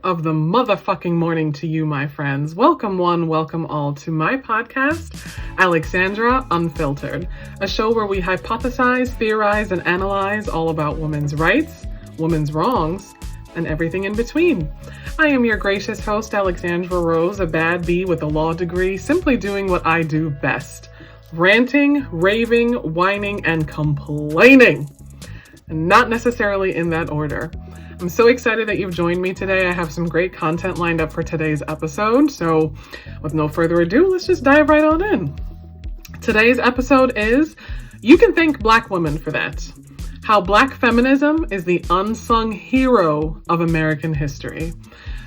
of the motherfucking morning to you, my friends. Welcome one, welcome all to my podcast, Alexandra Unfiltered, a show where we hypothesize, theorize, and analyze all about women's rights, women's wrongs, and everything in between. I am your gracious host, Alexandra Rose, a bad bee with a law degree, simply doing what I do best. Ranting, raving, whining, and complaining. Not necessarily in that order. I'm so excited that you've joined me today. I have some great content lined up for today's episode. So with no further ado, let's just dive right on in. Today's episode is, you can thank Black women for that. How Black feminism is the unsung hero of American history.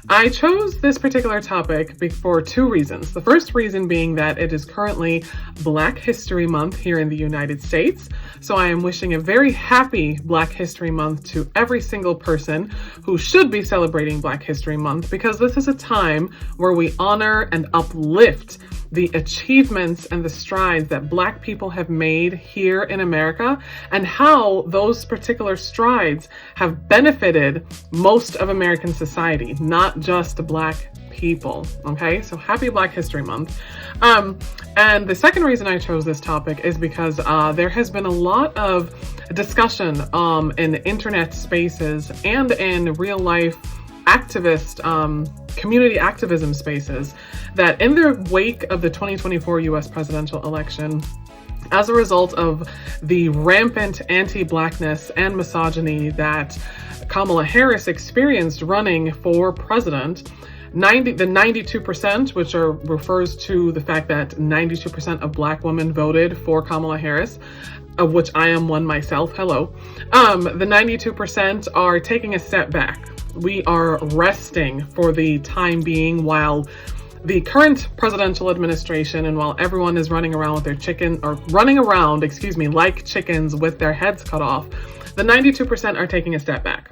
I chose this particular topic for two reasons. The first reason being that it is currently Black History Month here in the United States. So I am wishing a very happy Black History Month to every single person who should be celebrating Black History Month, because this is a time where we honor and uplift the achievements and the strides that Black people have made here in America, and how those particular strides have benefited most of American society, not just Black people. Okay, so happy Black History Month. And the second reason I chose this topic is because there has been a lot of discussion in internet spaces and in real life activist community activism spaces that in the wake of the 2024 US presidential election, as a result of the rampant anti-Blackness and misogyny that Kamala Harris experienced running for president, the 92%, which refers to the fact that 92% of Black women voted for Kamala Harris, of which I am one myself, hello, the 92% are taking a step back. We are resting for the time being while the current presidential administration, and while everyone is running around with like chickens with their heads cut off, the 92% are taking a step back.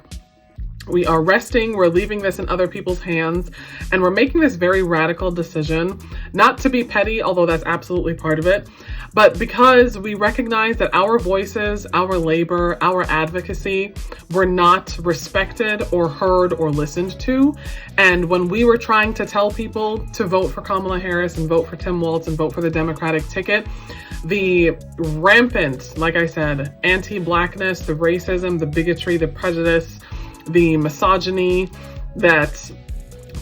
We are resting, we're leaving this in other people's hands, and we're making this very radical decision, not to be petty, although that's absolutely part of it, but because we recognize that our voices, our labor, our advocacy were not respected or heard or listened to. And when we were trying to tell people to vote for Kamala Harris and vote for Tim Walz and vote for the Democratic ticket, the rampant, like I said, anti-Blackness, the racism, the bigotry, the prejudice, the misogyny that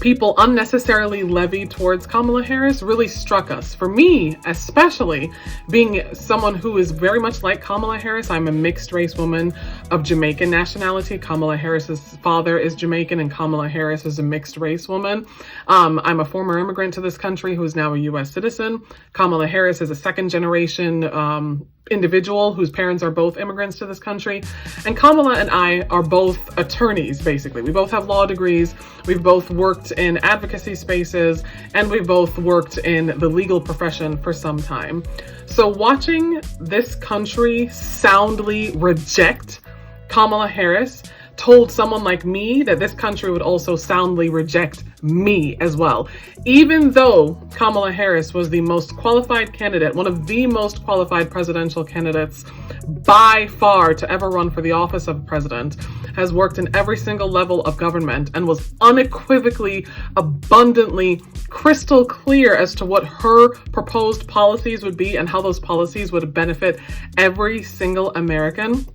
people unnecessarily levied towards Kamala Harris really struck us. For me, especially, being someone who is very much like Kamala Harris, I'm a mixed race woman of Jamaican nationality. Kamala Harris's father is Jamaican and Kamala Harris is a mixed race woman. I'm a former immigrant to this country who is now a US citizen. Kamala Harris is a second generation individual whose parents are both immigrants to this country. And Kamala and I are both attorneys, basically. We both have law degrees. We've both worked in advocacy spaces, and we've both worked in the legal profession for some time. So watching this country soundly reject Kamala Harris told someone like me that this country would also soundly reject me as well. Even though Kamala Harris was the most qualified candidate, one of the most qualified presidential candidates by far to ever run for the office of president, has worked in every single level of government, and was unequivocally, abundantly, crystal clear as to what her proposed policies would be and how those policies would benefit every single American.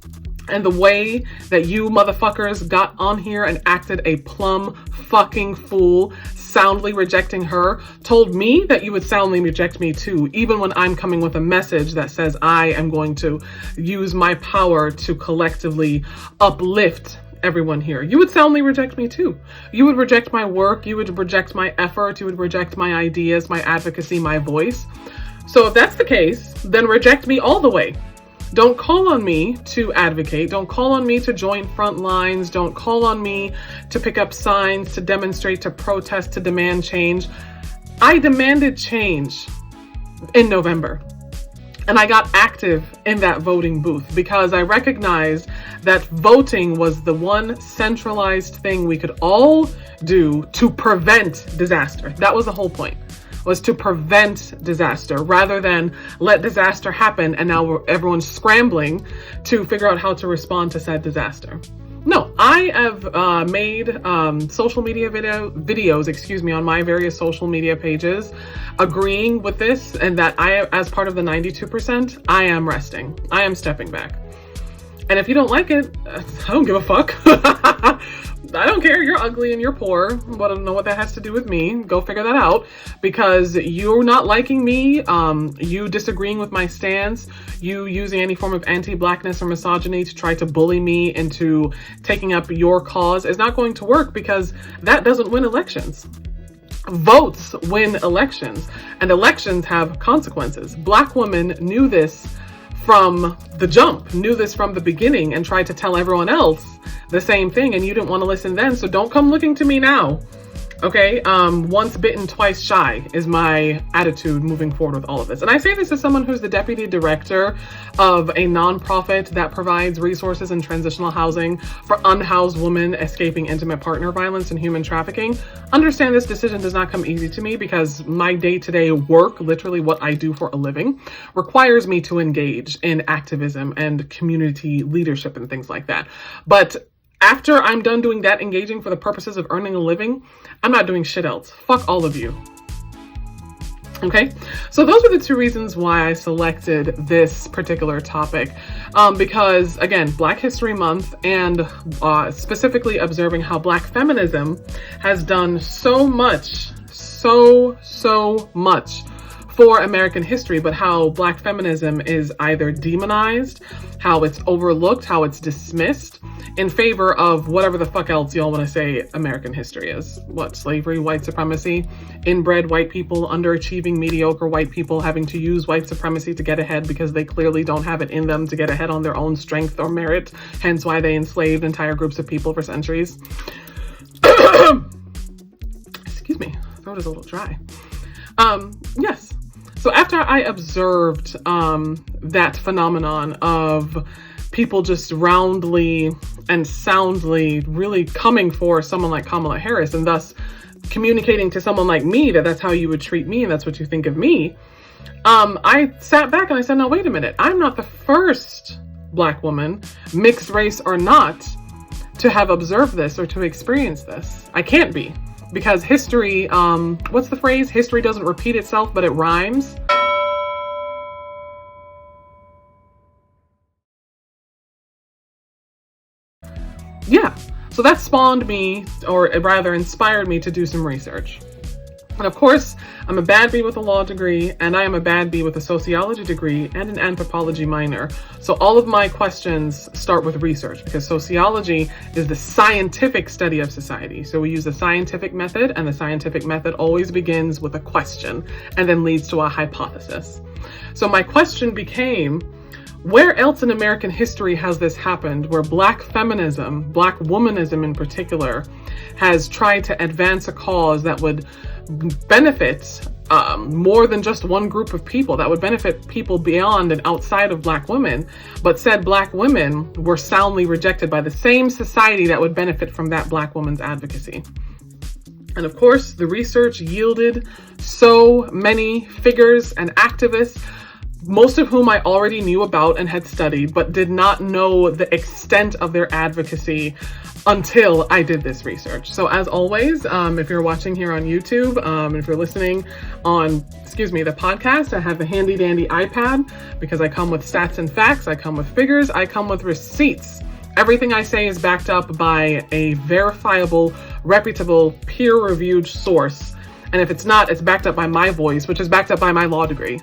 And the way that you motherfuckers got on here and acted a plumb fucking fool, soundly rejecting her, told me that you would soundly reject me too, even when I'm coming with a message that says I am going to use my power to collectively uplift everyone here. You would soundly reject me too. You would reject my work, you would reject my effort, you would reject my ideas, my advocacy, my voice. So if that's the case, then reject me all the way. Don't call on me to advocate. Don't call on me to join front lines. Don't call on me to pick up signs, to demonstrate, to protest, to demand change. I demanded change in November. And I got active in that voting booth because I recognized that voting was the one centralized thing we could all do to prevent disaster. That was the whole point. Was to prevent disaster rather than let disaster happen and now everyone's scrambling to figure out how to respond to said disaster. No, I have made social media videos, on my various social media pages, agreeing with this, and that I, as part of the 92%, I am resting. I am stepping back. And if you don't like it, I don't give a fuck. I don't care. You're ugly and you're poor. But I don't know what that has to do with me. Go figure that out. Because you're not liking me, you disagreeing with my stance, you using any form of anti-blackness or misogyny to try to bully me into taking up your cause is not going to work, because that doesn't win elections. Votes win elections, and elections have consequences. Black women knew this from the jump, knew this from the beginning, and tried to tell everyone else the same thing, and you didn't want to listen then, so don't come looking to me now. Okay, once bitten, twice shy is my attitude moving forward with all of this. And I say this as someone who's the deputy director of a nonprofit that provides resources and transitional housing for unhoused women escaping intimate partner violence and human trafficking. Understand this decision does not come easy to me, because my day-to-day work, literally what I do for a living, requires me to engage in activism and community leadership and things like that. But after I'm done doing that, engaging for the purposes of earning a living, I'm not doing shit else. Fuck all of you. Okay, so those are the two reasons why I selected this particular topic. Because again, Black History Month, and specifically observing how Black feminism has done so much for American history, but how Black feminism is either demonized, how it's overlooked, how it's dismissed in favor of whatever the fuck else y'all want to say American history is. What, slavery, white supremacy, inbred white people, underachieving, mediocre white people having to use white supremacy to get ahead because they clearly don't have it in them to get ahead on their own strength or merit, hence why they enslaved entire groups of people for centuries. Excuse me, throat is a little dry. Yes. So after I observed that phenomenon of people just roundly and soundly really coming for someone like Kamala Harris, and thus communicating to someone like me that that's how you would treat me and that's what you think of me, I sat back and I said, no, wait a minute. I'm not the first Black woman, mixed race or not, to have observed this or to experience this. I can't be. Because history, what's the phrase? History doesn't repeat itself, but it rhymes. Yeah, so that spawned me, or rather inspired me to do some research. And of course, I'm a bad bee with a law degree, and I am a bad bee with a sociology degree and an anthropology minor. So all of my questions start with research, because sociology is the scientific study of society. So we use the scientific method, and the scientific method always begins with a question and then leads to a hypothesis. So my question became, where else in American history has this happened, where Black feminism, Black womanism in particular, has tried to advance a cause that would benefit more than just one group of people, that would benefit people beyond and outside of Black women, but said Black women were soundly rejected by the same society that would benefit from that Black woman's advocacy? And of course, the research yielded so many figures and activists, most of whom I already knew about and had studied, but did not know the extent of their advocacy until I did this research. So as always, if you're watching here on YouTube, if you're listening on, the podcast, I have the handy dandy iPad, because I come with stats and facts, I come with figures, I come with receipts. Everything I say is backed up by a verifiable, reputable, peer-reviewed source. And if it's not, it's backed up by my voice, which is backed up by my law degree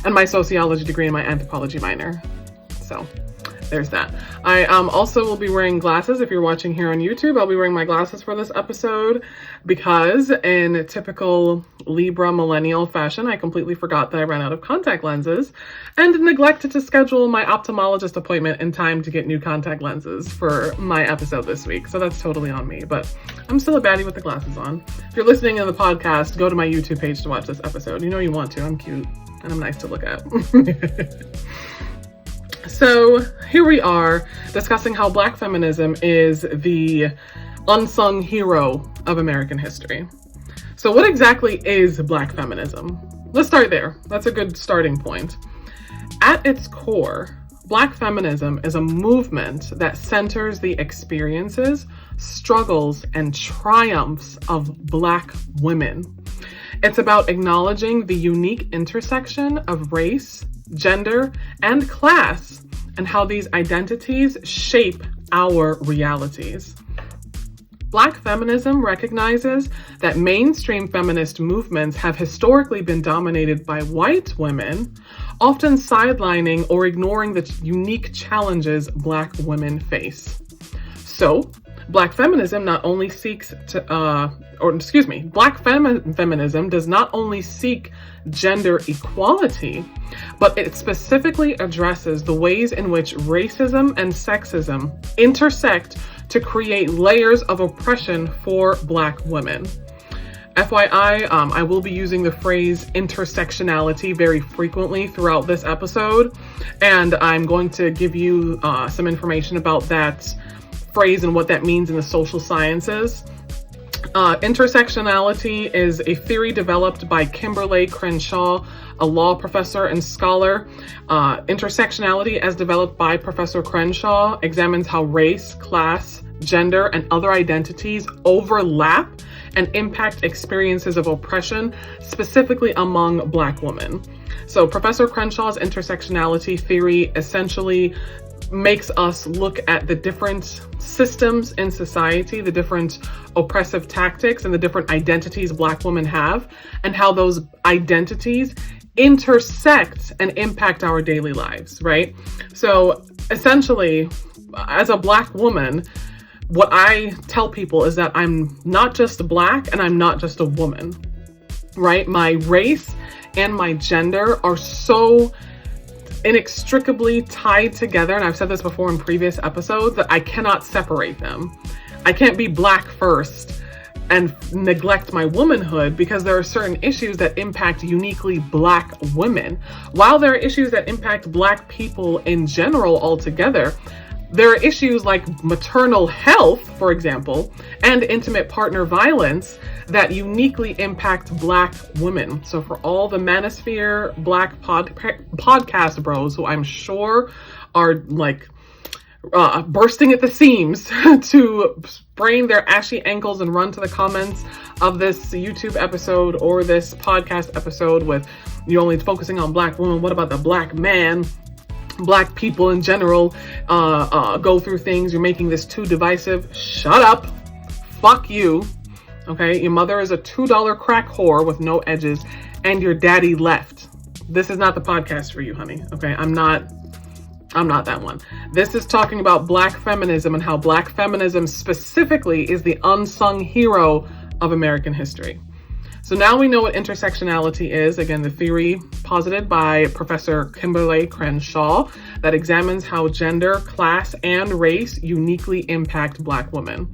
and my sociology degree and my anthropology minor. So there's that. I also will be wearing glasses. If you're watching here on YouTube, I'll be wearing my glasses for this episode, because in typical Libra millennial fashion, I completely forgot that I ran out of contact lenses and neglected to schedule my ophthalmologist appointment in time to get new contact lenses for my episode this week. So that's totally on me, but I'm still a baddie with the glasses on. If you're listening to the podcast, go to my YouTube page to watch this episode. You know you want to. I'm cute and I'm nice to look at. So here we are discussing how Black feminism is the unsung hero of American history. So what exactly is Black feminism? Let's start there. That's a good starting point. At its core, Black feminism is a movement that centers the experiences, struggles, and triumphs of Black women. It's about acknowledging the unique intersection of race, gender, and class, and how these identities shape our realities. Black feminism recognizes that mainstream feminist movements have historically been dominated by white women, often sidelining or ignoring the unique challenges Black women face. So, Black feminism not only seeks to, feminism does not only seek gender equality, but it specifically addresses the ways in which racism and sexism intersect to create layers of oppression for Black women. FYI, I will be using the phrase intersectionality very frequently throughout this episode, and I'm going to give you some information about that phrase and what that means in the social sciences. Intersectionality is a theory developed by Kimberly Crenshaw, a law professor and scholar. Intersectionality, as developed by Professor Crenshaw, examines how race, class, gender, and other identities overlap and impact experiences of oppression, specifically among Black women. So Professor Crenshaw's intersectionality theory essentially makes us look at the different systems in society, the different oppressive tactics and the different identities Black women have, and how those identities intersect and impact our daily lives, right? So essentially, as a Black woman, what I tell people is that I'm not just Black and I'm not just a woman, right? My race and my gender are so inextricably tied together, and I've said this before in previous episodes, that I cannot separate them. I can't be Black first and neglect my womanhood, because there are certain issues that impact uniquely Black women. While there are issues that impact Black people in general altogether, there are issues like maternal health, for example, and intimate partner violence that uniquely impact Black women. So for all the Manosphere Black podcast bros, who I'm sure are like bursting at the seams to sprain their ashy ankles and run to the comments of this YouTube episode or this podcast episode with you only focusing on Black women, what about the Black man? Black people in general go through things. You're making this too divisive. Shut up. Fuck you. Okay, your mother is a $2 crack whore with no edges, and your daddy left. This is not the podcast for you, honey. Okay, I'm not that one. This is talking about Black feminism and how Black feminism specifically is the unsung hero of American history. So now we know what intersectionality is. Again, the theory posited by Professor Kimberly Crenshaw that examines how gender, class, and race uniquely impact Black women.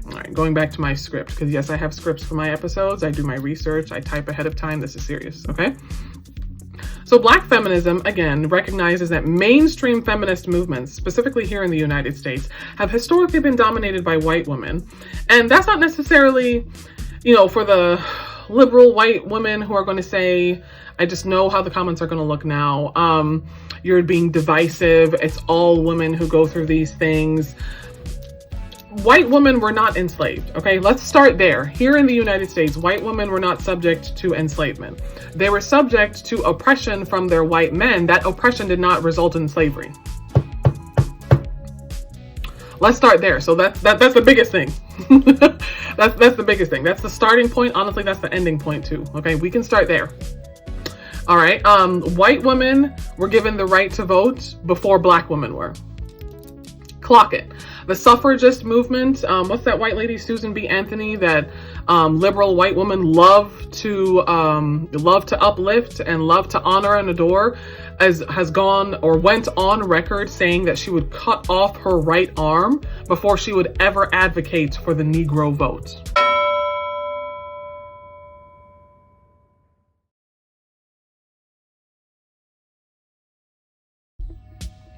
All right, going back to my script, because yes, I have scripts for my episodes. I do my research. I type ahead of time. This is serious, okay? So Black feminism, again, recognizes that mainstream feminist movements, specifically here in the United States, have historically been dominated by white women. And that's not necessarily, for the liberal white women who are going to say, I just know how the comments are going to look now. You're being divisive. It's all women who go through these things. White women were not enslaved, okay? Let's start there. Here in the United States, white women were not subject to enslavement. They were subject to oppression from their white men. That oppression did not result in slavery. Let's start there. So that's the biggest thing. that's the biggest thing. That's the starting point. Honestly, that's the ending point too. Okay, we can start there. All right. White women were given the right to vote before Black women were. Clock it. The suffragist movement, what's that white lady, Susan B. Anthony, that liberal white women love to uplift and love to honor and adore, has gone or went on record saying that she would cut off her right arm before she would ever advocate for the Negro vote.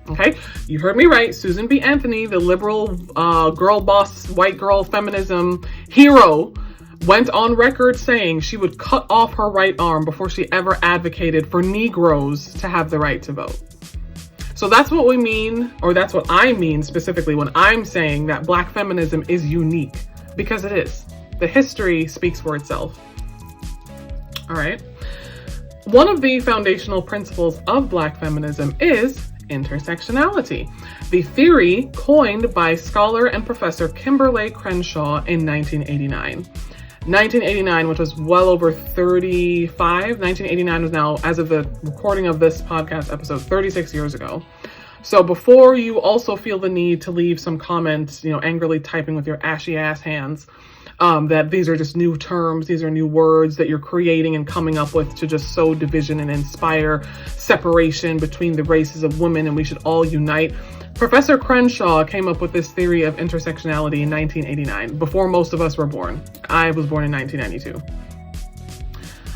Okay, you heard me right. Susan B. Anthony, the liberal girl boss, white girl feminism hero, went on record saying she would cut off her right arm before she ever advocated for Negroes to have the right to vote. So that's what we mean, or that's what I mean specifically when I'm saying that Black feminism is unique, because it is. The history speaks for itself. All right. One of the foundational principles of Black feminism is intersectionality, the theory coined by scholar and professor Kimberly Crenshaw in 1989. 1989, which was well over 1989 was now, as of the recording of this podcast episode, 36 years ago. So before you also feel the need to leave some comments, angrily typing with your ashy ass hands, that these are just new terms, these are new words that you're creating and coming up with to just sow division and inspire separation between the races of women, and we should all unite. Professor Crenshaw came up with this theory of intersectionality in 1989, before most of us were born. I was born in 1992.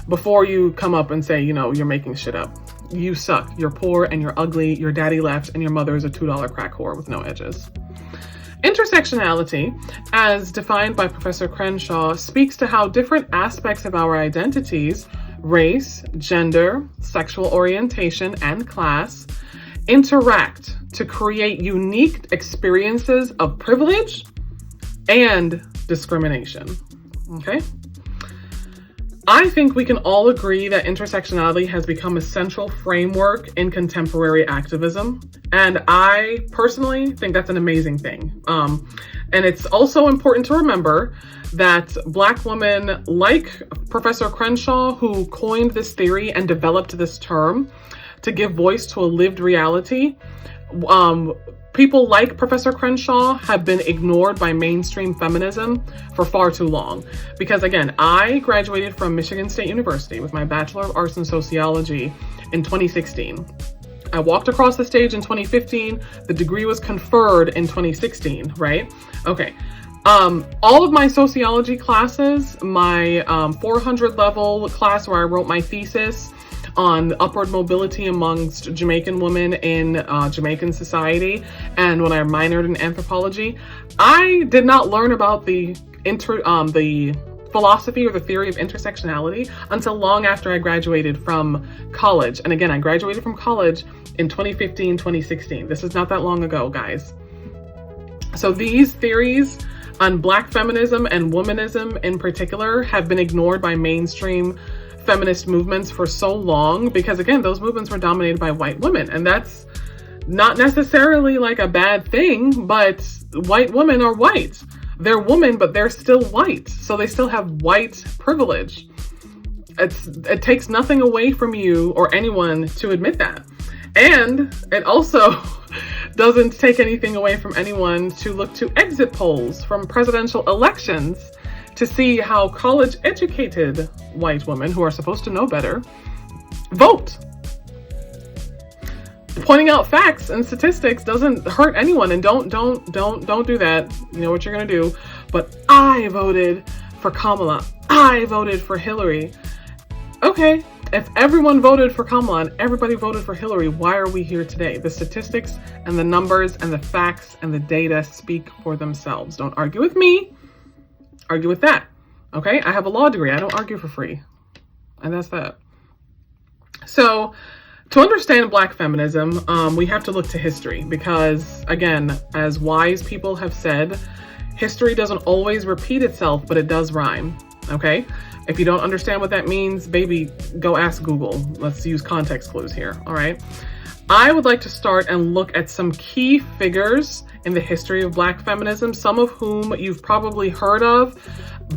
Before you come up and say, you're making shit up. You suck, you're poor, and you're ugly, your daddy left, and your mother is a $2 crack whore with no edges. Intersectionality, as defined by Professor Crenshaw, speaks to how different aspects of our identities, race, gender, sexual orientation, and class, interact to create unique experiences of privilege and discrimination. Okay? I think we can all agree that intersectionality has become a central framework in contemporary activism, and I personally think that's an amazing thing. And it's also important to remember that Black women, like Professor Crenshaw, who coined this theory and developed this term to give voice to a lived reality, people like Professor Crenshaw have been ignored by mainstream feminism for far too long. Because again, I graduated from Michigan State University with my Bachelor of Arts in Sociology in 2016. I walked across the stage in 2015. The degree was conferred in 2016, right? Okay. All of my sociology classes, my 400 level class where I wrote my thesis on upward mobility amongst Jamaican women in Jamaican society, and when I minored in anthropology, I did not learn about the philosophy or the theory of intersectionality until long after I graduated from college. And again, I graduated from college in 2015, 2016. This is not that long ago, guys. So these theories on Black feminism and womanism in particular have been ignored by mainstream feminist movements for so long because, again, those movements were dominated by white women. And that's not necessarily like a bad thing, but white women are white. They're women, but they're still white. So they still have white privilege. It takes nothing away from you or anyone to admit that. And it also doesn't take anything away from anyone to look to exit polls from presidential elections to see how college-educated white women, who are supposed to know better, vote. Pointing out facts and statistics doesn't hurt anyone, and don't do that. You know what you're gonna do. But I voted for Kamala. I voted for Hillary. Okay, if everyone voted for Kamala and everybody voted for Hillary, why are we here today? The statistics and the numbers and the facts and the data speak for themselves. Don't argue with me. Argue with that. Okay, I have a law degree. I don't argue for free. And that's that. So, to understand Black feminism, we have to look to history because, again, as wise people have said, history doesn't always repeat itself, but it does rhyme. Okay? If you don't understand what that means, baby, go ask Google. Let's use context clues here. All right? I would like to start and look at some key figures in the history of Black feminism, some of whom you've probably heard of,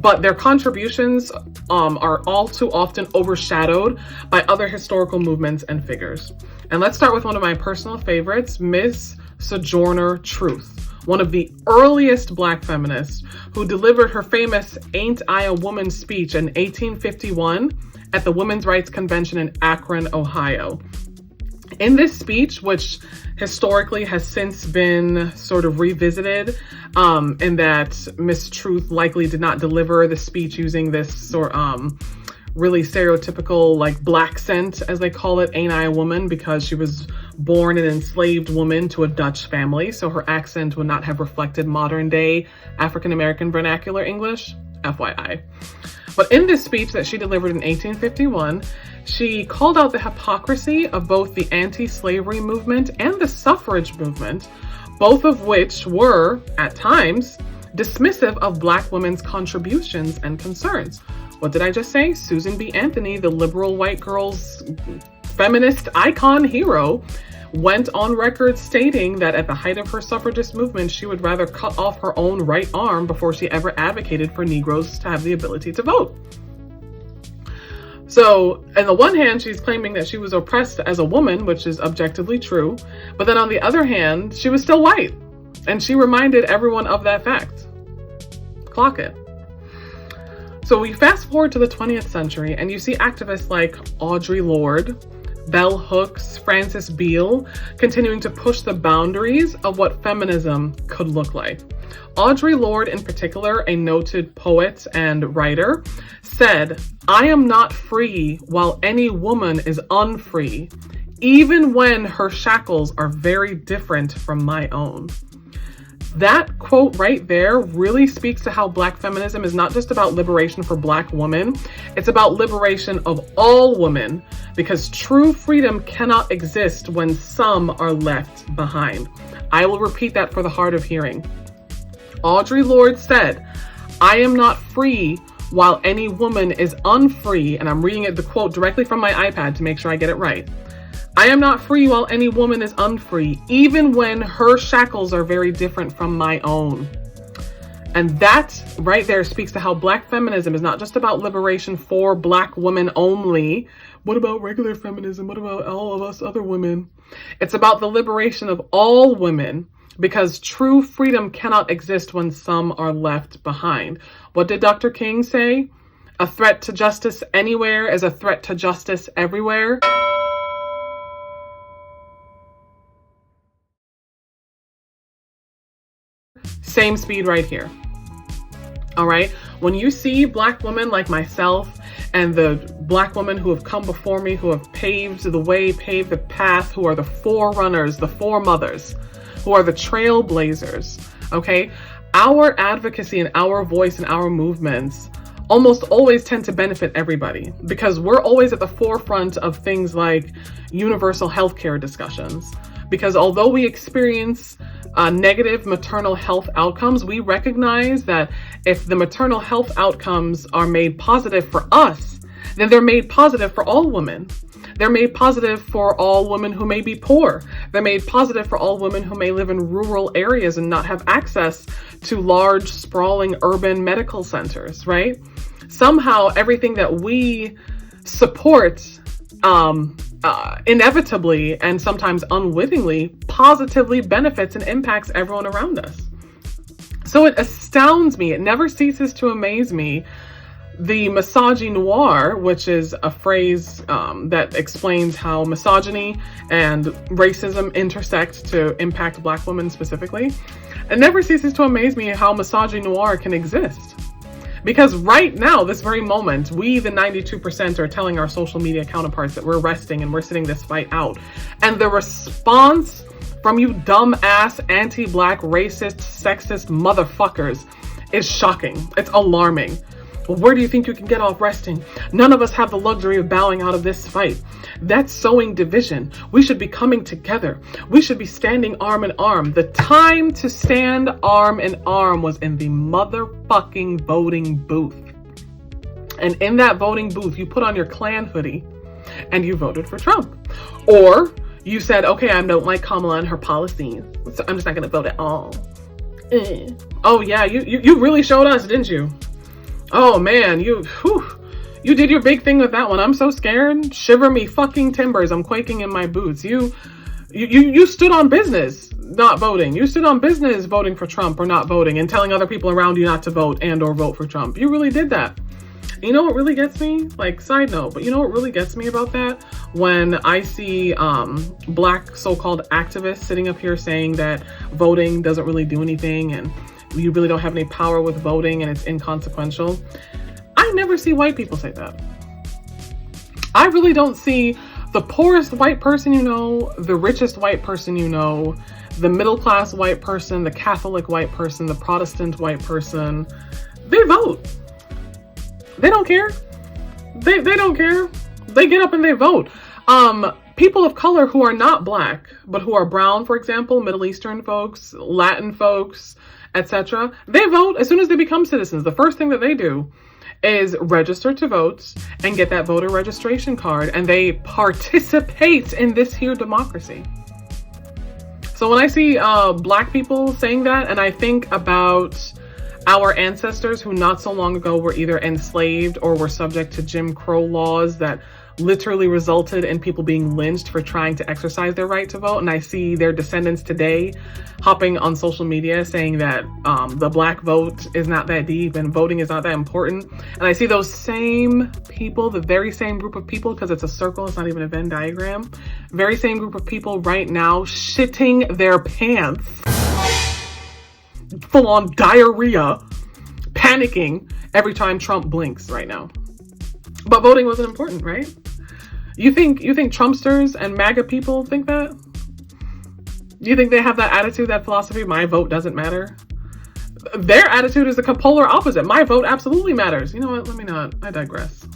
but their contributions are all too often overshadowed by other historical movements and figures. And let's start with one of my personal favorites, Miss Sojourner Truth, one of the earliest Black feminists who delivered her famous "Ain't I a Woman" speech in 1851 at the Women's Rights Convention in Akron, Ohio. In this speech, which historically has since been sort of revisited, in that Miss Truth likely did not deliver the speech using this really stereotypical, like, Black accent, as they call it, "Ain't I a Woman," because she was born an enslaved woman to a Dutch family, so her accent would not have reflected modern day African American vernacular English, FYI. But in this speech that she delivered in 1851, she called out the hypocrisy of both the anti-slavery movement and the suffrage movement, both of which were, at times, dismissive of Black women's contributions and concerns. What did I just say? Susan B. Anthony, the liberal white girl's feminist icon hero, went on record stating that at the height of her suffragist movement, she would rather cut off her own right arm before she ever advocated for Negroes to have the ability to vote. So, on the one hand, she's claiming that she was oppressed as a woman, which is objectively true. But then on the other hand, she was still white. And she reminded everyone of that fact. Clock it. So we fast forward to the 20th century and you see activists like Audre Lorde, Bell Hooks, Frances Beale continuing to push the boundaries of what feminism could look like. Audre Lorde, in particular, a noted poet and writer, said, "I am not free while any woman is unfree, even when her shackles are very different from my own." That quote right there really speaks to how Black feminism is not just about liberation for Black women, it's about liberation of all women, because true freedom cannot exist when some are left behind. I will repeat that for the hard of hearing. Audre Lorde said, "I am not free while any woman is unfree," and I'm reading the quote directly from my iPad to make sure I get it right. "I am not free while any woman is unfree, even when her shackles are very different from my own." And that right there speaks to how Black feminism is not just about liberation for Black women only. What about regular feminism? What about all of us other women? It's about the liberation of all women, because true freedom cannot exist when some are left behind. What did Dr. King say? A threat to justice anywhere is a threat to justice everywhere. Same speed right here. All right. When you see Black women like myself and the Black women who have come before me, who have paved the way, paved the path, who are the forerunners, the foremothers, who are the trailblazers, okay? Our advocacy and our voice and our movements almost always tend to benefit everybody, because we're always at the forefront of things like universal healthcare discussions. Because although we experience negative maternal health outcomes, we recognize that if the maternal health outcomes are made positive for us, then they're made positive for all women. They're made positive for all women who may be poor. They're made positive for all women who may live in rural areas and not have access to large, sprawling urban medical centers, right? Somehow, everything that we support inevitably and sometimes unwittingly positively benefits and impacts everyone around us. So it astounds me, it never ceases to amaze me, the misogynoir, which is a phrase that explains how misogyny and racism intersect to impact Black women specifically. It never ceases to amaze me how misogynoir can exist. Because right now, this very moment, we, the 92%, are telling our social media counterparts that we're resting and we're sitting this fight out. And the response from you dumb-ass, anti-Black, racist, sexist motherfuckers is shocking. It's alarming. Well, where do you think you can get off resting? None of us have the luxury of bowing out of this fight. That's sowing division. We should be coming together. We should be standing arm in arm. The time to stand arm in arm was in the motherfucking voting booth. And in that voting booth, you put on your Klan hoodie and you voted for Trump. Or you said, okay, I don't like Kamala and her policies, so I'm just not going to vote at all. Oh yeah, you really showed us, didn't you? Oh man, you did your big thing with that one. I'm so scared. Shiver me fucking timbers. I'm quaking in my boots. You stood on business not voting. You stood on business voting for Trump or not voting and telling other people around you not to vote and or vote for Trump. You really did that. You know what really gets me? Like, side note, but you know what really gets me about that? When I see Black so-called activists sitting up here saying that voting doesn't really do anything and you really don't have any power with voting and it's inconsequential. I never see white people say that. I really don't see the poorest white person you know, the richest white person you know, the middle-class white person, the Catholic white person, the Protestant white person. They vote. They don't care. They don't care. They get up and they vote. People of color who are not black, but who are brown, for example, Middle Eastern folks, Latin folks, etc., they vote as soon as they become citizens. The first thing that they do is register to vote and get that voter registration card, and they participate in this here democracy. So when I see black people saying that, and I think about our ancestors who not so long ago were either enslaved or were subject to Jim Crow laws that literally resulted in people being lynched for trying to exercise their right to vote. And I see their descendants today hopping on social media saying that the black vote is not that deep and voting is not that important. And I see those same people, the very same group of people, because it's a circle, it's not even a Venn diagram, very same group of people right now shitting their pants, full on diarrhea, panicking every time Trump blinks right now. But voting wasn't important, right? You think Trumpsters and MAGA people think that? You think they have that attitude, that philosophy, my vote doesn't matter? Their attitude is the polar opposite. My vote absolutely matters. You know what? Let me not. I digress.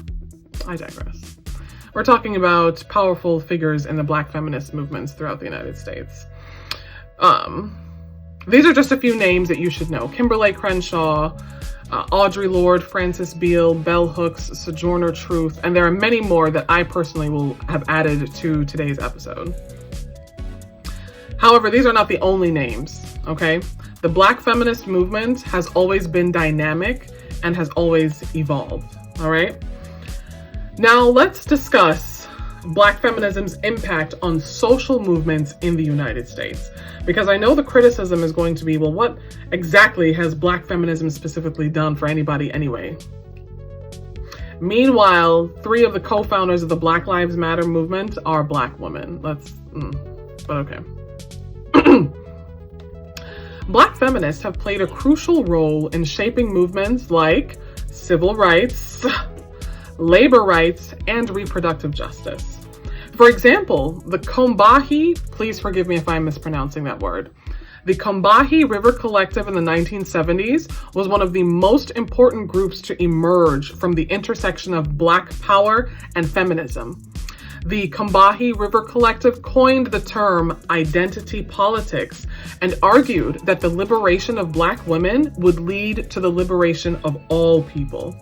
We're talking about powerful figures in the black feminist movements throughout the United States. These are just a few names that you should know. Kimberly Crenshaw, Audre Lorde, Frances Beale, Bell Hooks, Sojourner Truth, and there are many more that I personally will have added to today's episode. However, these are not the only names, okay? The black feminist movement has always been dynamic and has always evolved, all right? Now let's discuss black feminism's impact on social movements in the United States. Because I know the criticism is going to be, well, what exactly has black feminism specifically done for anybody anyway? Meanwhile, 3 of the co-founders of the Black Lives Matter movement are black women. But okay. Black feminists have played a crucial role in shaping movements like civil rights, labor rights, and reproductive justice. For example, the Combahee, please forgive me if I'm mispronouncing that word. The Combahee River Collective in the 1970s was one of the most important groups to emerge from the intersection of black power and feminism. The Combahee River Collective coined the term identity politics and argued that the liberation of black women would lead to the liberation of all people.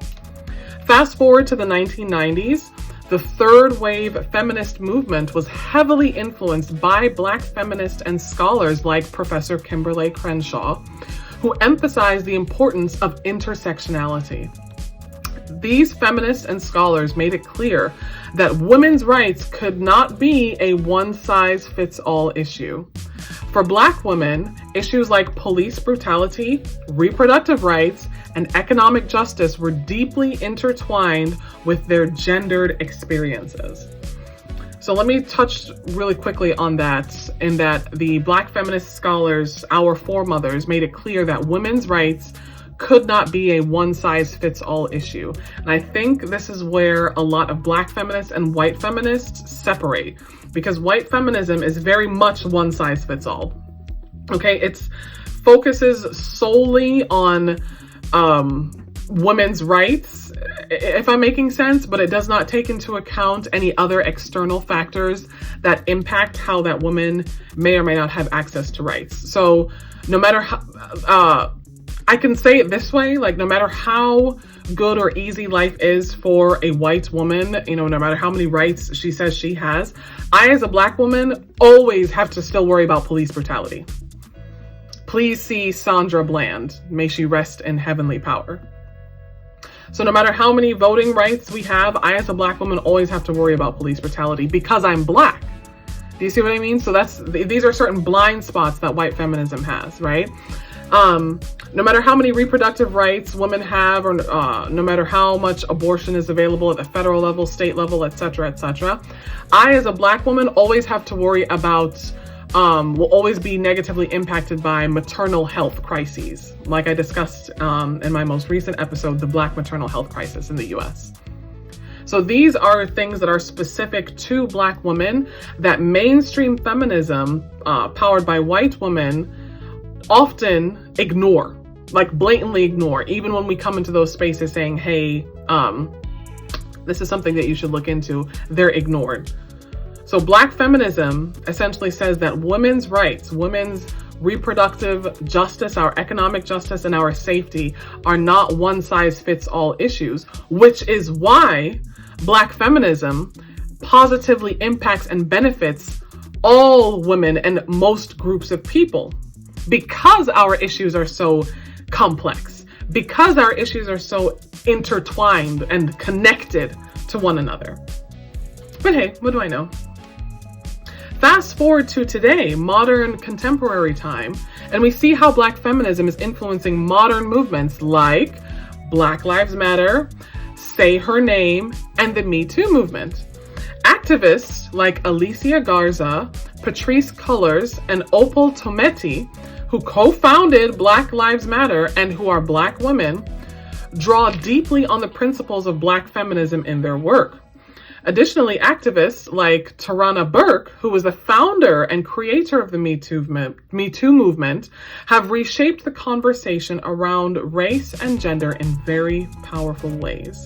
Fast forward to the 1990s, the third wave feminist movement was heavily influenced by black feminists and scholars like Professor Kimberly Crenshaw, who emphasized the importance of intersectionality. These feminists and scholars made it clear that women's rights could not be a one-size-fits-all issue. For black women, issues like police brutality, reproductive rights, and economic justice were deeply intertwined with their gendered experiences. So let me touch really quickly on that, in that the black feminist scholars, our foremothers, made it clear that women's rights could not be a one-size-fits-all issue. And I think this is where a lot of black feminists and white feminists separate, because white feminism is very much one-size-fits-all. Okay, it focuses solely on women's rights, if I'm making sense, but it does not take into account any other external factors that impact how that woman may or may not have access to rights. So no matter how, I can say it this way, like no matter how good or easy life is for a white woman, you know, no matter how many rights she says she has, I as a black woman always have to still worry about police brutality. Please see Sandra Bland. May she rest in heavenly power. So no matter how many voting rights we have, I as a black woman always have to worry about police brutality because I'm black. Do you see what I mean? So these are certain blind spots that white feminism has, right? No matter how many reproductive rights women have, or no matter how much abortion is available at the federal level, state level, etc., etc., I as a black woman always have to worry about, will always be negatively impacted by maternal health crises, like I discussed in my most recent episode, the Black maternal health crisis in the US. So these are things that are specific to black women that mainstream feminism, powered by white women, often ignore, like blatantly ignore, even when we come into those spaces saying, hey, this is something that you should look into, they're ignored. So Black feminism essentially says that women's rights, women's reproductive justice, our economic justice, and our safety are not one-size-fits-all issues, which is why Black feminism positively impacts and benefits all women and most groups of people, because our issues are so complex, because our issues are so intertwined and connected to one another. But hey, what do I know? Fast forward to today, modern contemporary time, and we see how Black feminism is influencing modern movements like Black Lives Matter, Say Her Name, and the Me Too movement. Activists like Alicia Garza, Patrisse Cullors, and Opal Tometi, who co-founded Black Lives Matter and who are Black women, draw deeply on the principles of Black feminism in their work. Additionally, activists like Tarana Burke, who was the founder and creator of the Me Too movement, have reshaped the conversation around race and gender in very powerful ways.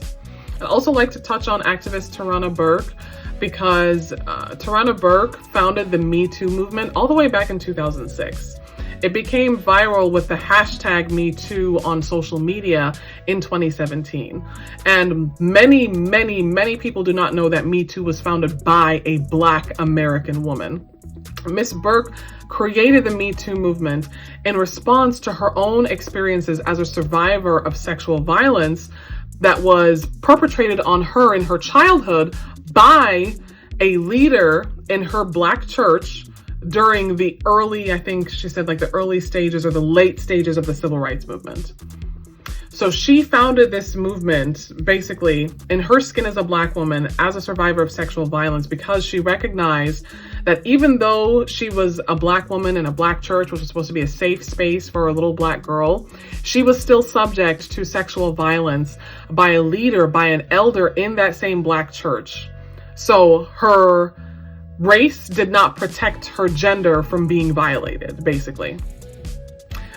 I'd also like to touch on activist Tarana Burke because Tarana Burke founded the Me Too movement all the way back in 2006. It became viral with the hashtag #MeToo on social media in 2017. And many people do not know that Me Too was founded by a Black American woman. Miss Burke created the Me Too movement in response to her own experiences as a survivor of sexual violence that was perpetrated on her in her childhood by a leader in her Black church during the early, I think she said like the early stages or the late stages of the civil rights movement. So she founded this movement basically in her skin as a Black woman, as a survivor of sexual violence, because she recognized that even though she was a Black woman in a Black church, which was supposed to be a safe space for a little Black girl, she was still subject to sexual violence by a leader, by an elder in that same Black church. So her race did not protect her gender from being violated, basically.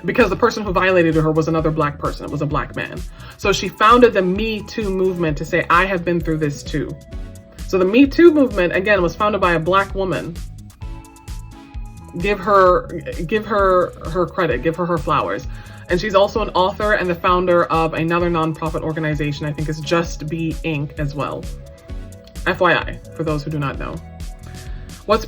Because the person who violated her was another Black person. It was a Black man. So she founded the Me Too movement to say, I have been through this too. So the Me Too movement, again, was founded by a Black woman. Give her her credit, give her flowers. And she's also an author and the founder of another nonprofit organization, I think is Just Be Inc. as well. FYI, for those who do not know. What is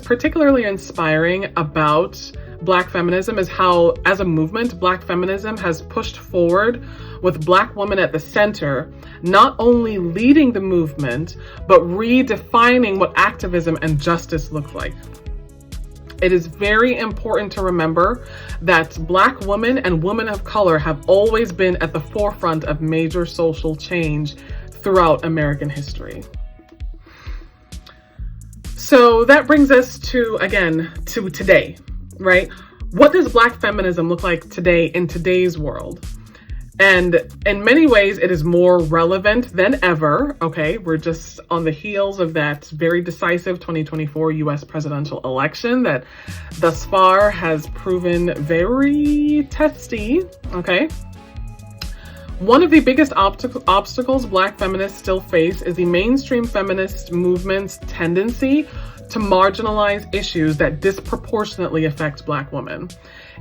particularly inspiring about Black feminism is how, as a movement, Black feminism has pushed forward with Black women at the center, not only leading the movement, but redefining what activism and justice look like. It is very important to remember that Black women and women of color have always been at the forefront of major social change throughout American history. So that brings us to today, right? What does Black feminism look like today in today's world? And in many ways, it is more relevant than ever, okay? We're just on the heels of that very decisive 2024 US presidential election that thus far has proven very testy, okay? One of the biggest obstacles Black feminists still face is the mainstream feminist movement's tendency to marginalize issues that disproportionately affect Black women.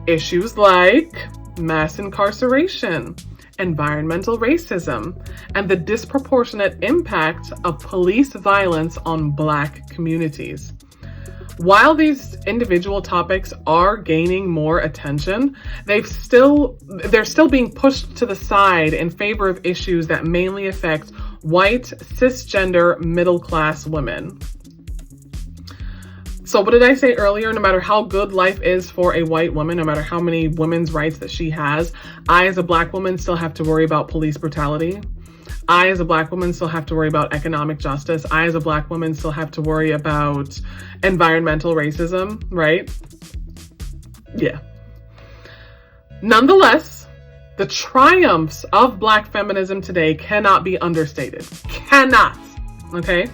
Issues like mass incarceration, environmental racism, and the disproportionate impact of police violence on Black communities. While these individual topics are gaining more attention, they're still being pushed to the side in favor of issues that mainly affect white, cisgender, middle-class women. So what did I say earlier? No matter how good life is for a white woman, no matter how many women's rights that she has, I as a Black woman still have to worry about police brutality. I as a Black woman still have to worry about economic justice. I as a Black woman still have to worry about environmental racism, right? Yeah. Nonetheless, the triumphs of Black feminism today cannot be understated. Cannot, okay?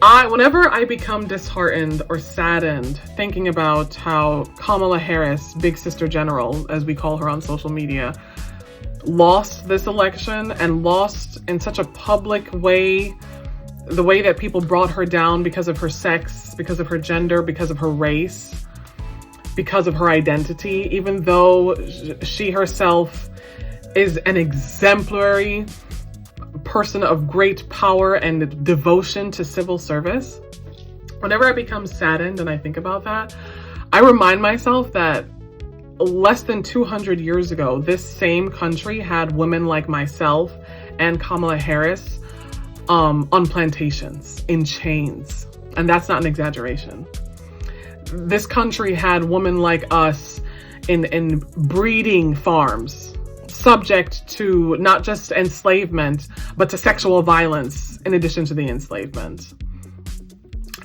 Whenever I become disheartened or saddened thinking about how Kamala Harris, Big Sister General, as we call her on social media, lost this election, and lost in such a public way, the way that people brought her down because of her sex, because of her gender, because of her race, because of her identity, even though she herself is an exemplary person of great power and devotion to civil service. Whenever I become saddened and I think about that, I remind myself that less than 200 years ago, this same country had women like myself and Kamala Harris on plantations, in chains. And that's not an exaggeration. This country had women like us in breeding farms, subject to not just enslavement, but to sexual violence in addition to the enslavement.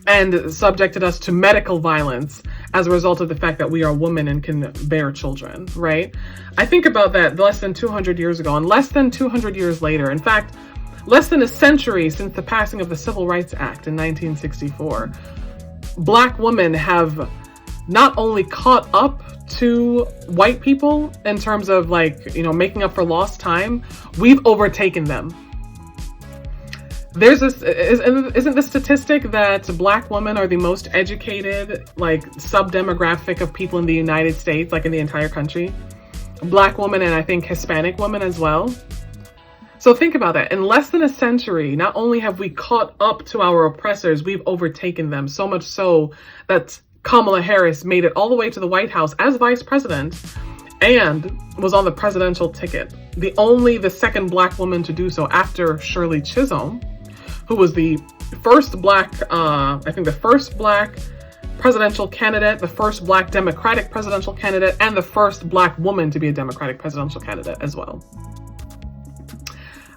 And subjected us to medical violence as a result of the fact that we are women and can bear children, right? I think about that less than 200 years ago, and less than 200 years later, in fact, less than a century since the passing of the Civil Rights Act in 1964, Black women have not only caught up to white people in terms of, like, you know, making up for lost time, we've overtaken them. There's this, isn't the statistic that Black women are the most educated, like, sub-demographic of people in the United States, like in the entire country? Black women, and I think Hispanic women as well. So think about that. In less than a century, not only have we caught up to our oppressors, we've overtaken them, so much so that Kamala Harris made it all the way to the White House as vice president and was on the presidential ticket. The second Black woman to do so, after Shirley Chisholm, who was the first Black, the first Black presidential candidate, the first Black Democratic presidential candidate, and the first Black woman to be a Democratic presidential candidate as well.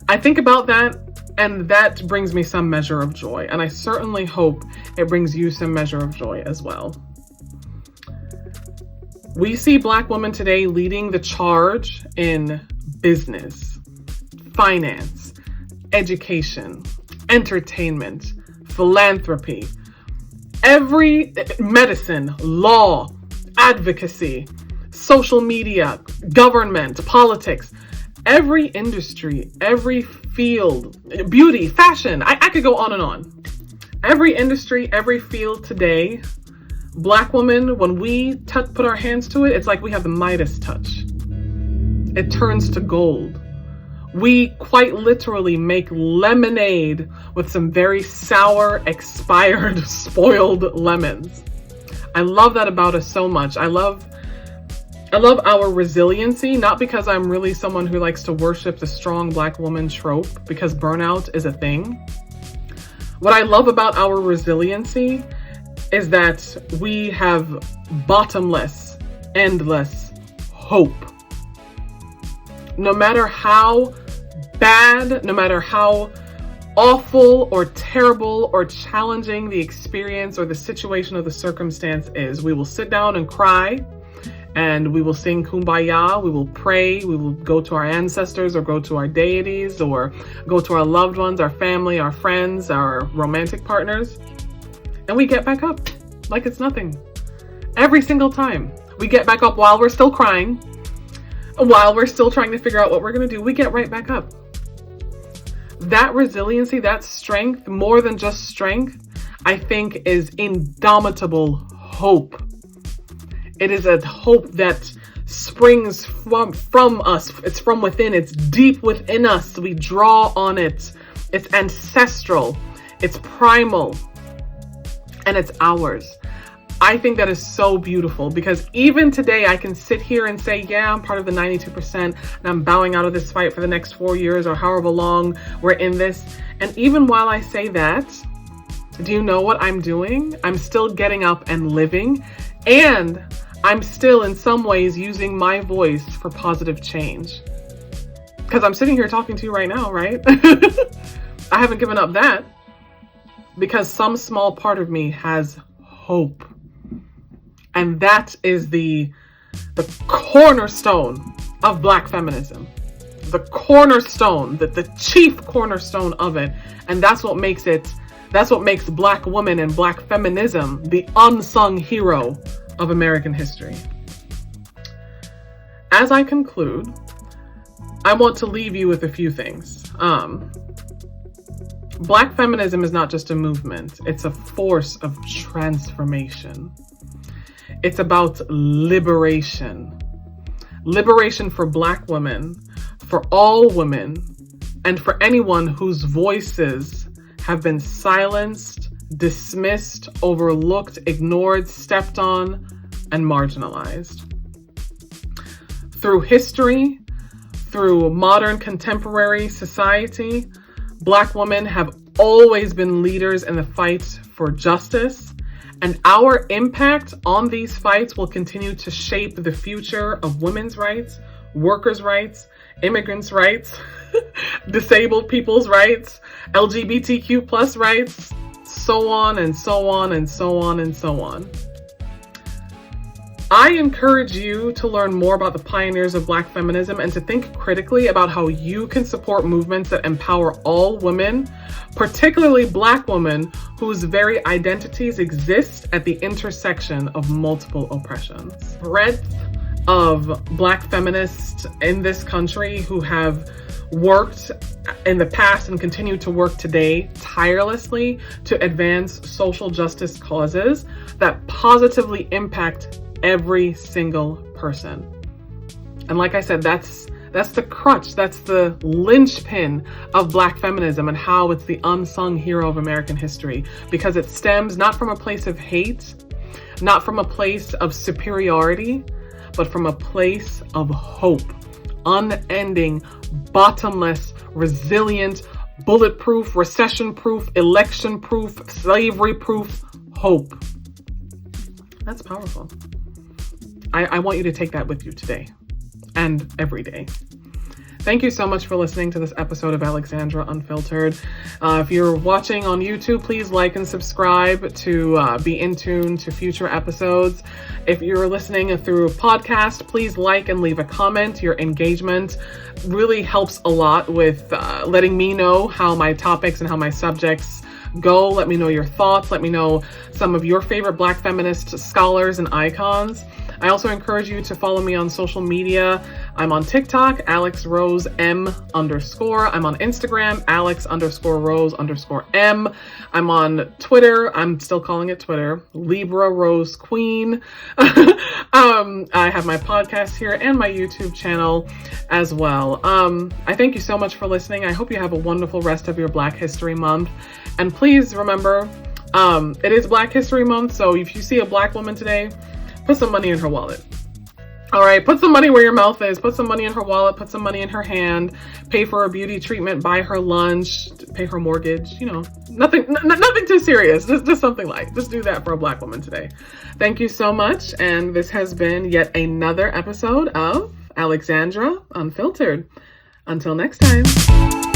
I think about that, and that brings me some measure of joy. And I certainly hope it brings you some measure of joy as well. We see Black women today leading the charge in business, finance, education, entertainment, philanthropy, every medicine, law, advocacy, social media, government, politics. Every industry, every field, beauty, fashion, I could go on and on. Every industry, every field today, Black women, when we put our hands to it, it's like we have the Midas touch. It turns to gold. We quite literally make lemonade with some very sour, expired, spoiled lemons. I love that about us so much. I love our resiliency, not because I'm really someone who likes to worship the strong Black woman trope, because burnout is a thing. What I love about our resiliency is that we have bottomless, endless hope. No matter how bad, no matter how awful or terrible or challenging the experience or the situation or the circumstance is, we will sit down and cry. And we will sing Kumbaya, we will pray, we will go to our ancestors or go to our deities or go to our loved ones, our family, our friends, our romantic partners. And we get back up like it's nothing. Every single time. We get back up while we're still crying, while we're still trying to figure out what we're going to do. We get right back up. That resiliency, that strength, more than just strength, I think is indomitable hope. It is a hope that springs from us. It's from within. It's deep within us. We draw on it. It's ancestral. It's primal. And it's ours. I think that is so beautiful, because even today I can sit here and say, yeah, I'm part of the 92% and I'm bowing out of this fight for the next 4 years or however long we're in this. And even while I say that, do you know what I'm doing? I'm still getting up and living, and I'm still in some ways using my voice for positive change. Because I'm sitting here talking to you right now, right? I haven't given up that, because some small part of me has hope. And that is the cornerstone of Black feminism. The cornerstone, the chief cornerstone of it. And that's what makes it That's what makes Black women and Black feminism the unsung hero of American history. As I conclude, I want to leave you with a few things. Black feminism is not just a movement, it's a force of transformation. It's about liberation. Liberation for Black women, for all women, and for anyone whose voices have been silenced, dismissed, overlooked, ignored, stepped on, and marginalized. Through history, through modern contemporary society, Black women have always been leaders in the fight for justice, and our impact on these fights will continue to shape the future of women's rights, workers' rights, immigrants' rights, disabled people's rights, LGBTQ plus rights, so on and so on and so on and so on. I encourage you to learn more about the pioneers of Black feminism and to think critically about how you can support movements that empower all women, particularly Black women whose very identities exist at the intersection of multiple oppressions. Breadth of Black feminists in this country who have worked in the past and continue to work today tirelessly to advance social justice causes that positively impact every single person. And like I said, that's the crutch, that's the linchpin of Black feminism and how it's the unsung hero of American history, because it stems not from a place of hate, not from a place of superiority, but from a place of hope. Unending, bottomless, resilient, bulletproof, recession-proof, election-proof, slavery-proof hope. That's powerful. I want you to take that with you today and every day. Thank you so much for listening to this episode of Alexandra Unfiltered. If you're watching on YouTube, please like and subscribe to be in tune to future episodes. If you're listening through a podcast, please like and leave a comment. Your engagement really helps a lot with letting me know how my topics and how my subjects go. Let me know your thoughts. Let me know some of your favorite Black feminist scholars and icons. I also encourage you to follow me on social media. I'm on TikTok, AlexRoseM_. I'm on Instagram, Alex_Rose_M. I'm on Twitter. I'm still calling it Twitter, Libra Rose Queen. I have my podcast here and my YouTube channel as well. I thank you so much for listening. I hope you have a wonderful rest of your Black History Month. And please remember, it is Black History Month, so if you see a Black woman today, put some money in her wallet. All right, put some money where your mouth is. Put some money in her wallet. Put some money in her hand. Pay for a beauty treatment. Buy her lunch. Pay her mortgage. You know, nothing too serious. Just something light. Just do that for a Black woman today. Thank you so much. And this has been yet another episode of Alexandra Unfiltered. Until next time.